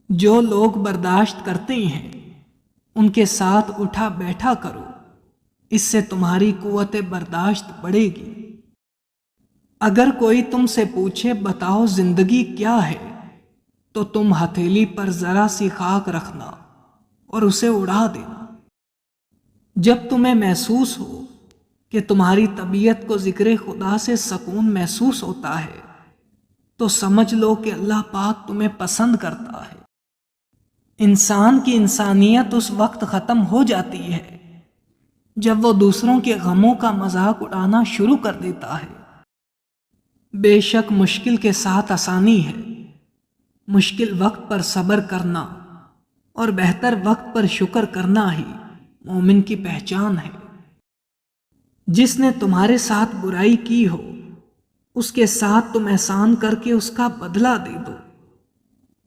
جو لوگ برداشت کرتے ہیں ان کے ساتھ اٹھا بیٹھا کرو، اس سے تمہاری قوت برداشت بڑھے گی۔ اگر کوئی تم سے پوچھے بتاؤ زندگی کیا ہے، تو تم ہتھیلی پر ذرا سی خاک رکھنا اور اسے اڑا دینا۔ جب تمہیں محسوس ہو کہ تمہاری طبیعت کو ذکر خدا سے سکون محسوس ہوتا ہے، تو سمجھ لو کہ اللہ پاک تمہیں پسند کرتا ہے۔ انسان کی انسانیت اس وقت ختم ہو جاتی ہے جب وہ دوسروں کے غموں کا مذاق اڑانا شروع کر دیتا ہے۔ بے شک مشکل کے ساتھ آسانی ہے، مشکل وقت پر صبر کرنا اور بہتر وقت پر شکر کرنا ہی مومن کی پہچان ہے۔ جس نے تمہارے ساتھ برائی کی ہو، اس کے ساتھ تم احسان کر کے اس کا بدلہ دے دو،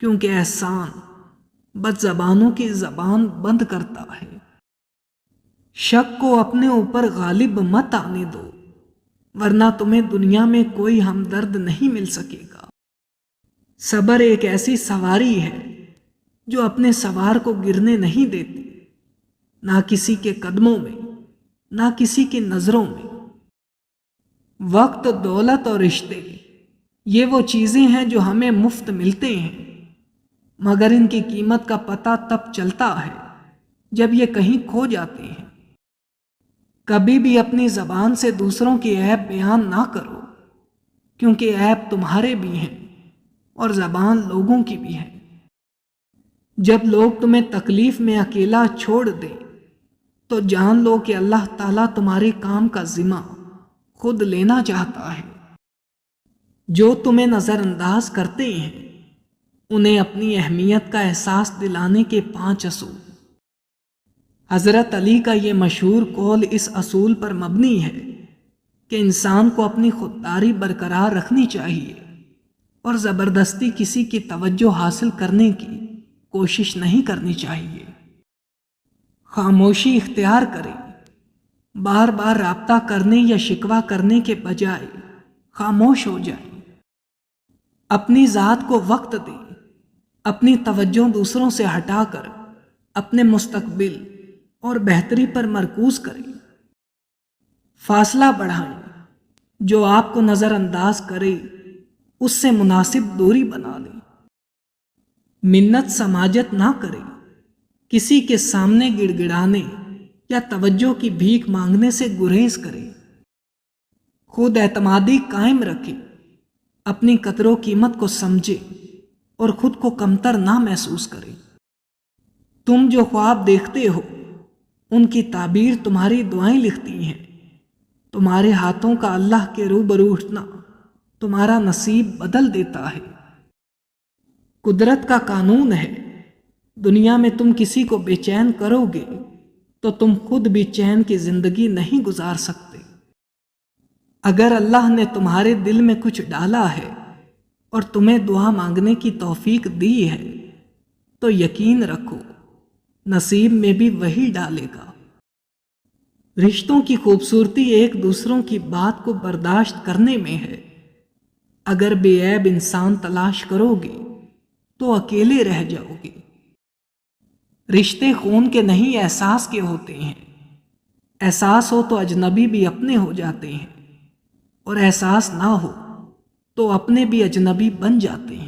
کیونکہ احسان بد زبانوں کی زبان بند کرتا ہے۔ شک کو اپنے اوپر غالب مت آنے دو، ورنہ تمہیں دنیا میں کوئی ہمدرد نہیں مل سکے گا۔ صبر ایک ایسی سواری ہے جو اپنے سوار کو گرنے نہیں دیتی، نہ کسی کے قدموں میں، نہ کسی کی نظروں میں۔ وقت، دولت اور رشتے، یہ وہ چیزیں ہیں جو ہمیں مفت ملتے ہیں، مگر ان کی قیمت کا پتہ تب چلتا ہے جب یہ کہیں کھو جاتے ہیں۔ کبھی بھی اپنی زبان سے دوسروں کی عیب بیان نہ کرو، کیونکہ عیب تمہارے بھی ہیں اور زبان لوگوں کی بھی ہے۔ جب لوگ تمہیں تکلیف میں اکیلا چھوڑ دیں تو جان لو کہ اللہ تعالیٰ تمہارے کام کا ذمہ خود لینا چاہتا ہے۔ جو تمہیں نظر انداز کرتے ہیں انہیں اپنی اہمیت کا احساس دلانے کے 5 اصول۔ حضرت علی کا یہ مشہور قول اس اصول پر مبنی ہے کہ انسان کو اپنی خودداری برقرار رکھنی چاہیے اور زبردستی کسی کی توجہ حاصل کرنے کی کوشش نہیں کرنی چاہیے۔ خاموشی اختیار کریں، بار بار رابطہ کرنے یا شکوہ کرنے کے بجائے خاموش ہو جائیں۔ اپنی ذات کو وقت دیں، اپنی توجہ دوسروں سے ہٹا کر اپنے مستقبل اور بہتری پر مرکوز کریں۔ فاصلہ بڑھائیں، جو آپ کو نظر انداز کرے اس سے مناسب دوری بنا لیں۔ منت سماجت نہ کریں، کسی کے سامنے گڑ گڑانے یا توجہ کی بھیک مانگنے سے گریز کریں۔ خود اعتمادی قائم رکھیں، اپنی قدر و قیمت کو سمجھیں اور خود کو کمتر نہ محسوس کریں۔ تم جو خواب دیکھتے ہو ان کی تعبیر تمہاری دعائیں لکھتی ہیں۔ تمہارے ہاتھوں کا اللہ کے روبرو اٹھنا تمہارا نصیب بدل دیتا ہے۔ قدرت کا قانون ہے، دنیا میں تم کسی کو بے چین کرو گے تو تم خود بھی چین کی زندگی نہیں گزار سکتے۔ اگر اللہ نے تمہارے دل میں کچھ ڈالا ہے اور تمہیں دعا مانگنے کی توفیق دی ہے تو یقین رکھو نصیب میں بھی وہی ڈالے گا۔ رشتوں کی خوبصورتی ایک دوسروں کی بات کو برداشت کرنے میں ہے۔ اگر بے عیب انسان تلاش کرو گے تو اکیلے رہ جاؤ گے۔ رشتے خون کے نہیں احساس کے ہوتے ہیں۔ احساس ہو تو اجنبی بھی اپنے ہو جاتے ہیں، اور احساس نہ ہو تو اپنے بھی اجنبی بن جاتے ہیں۔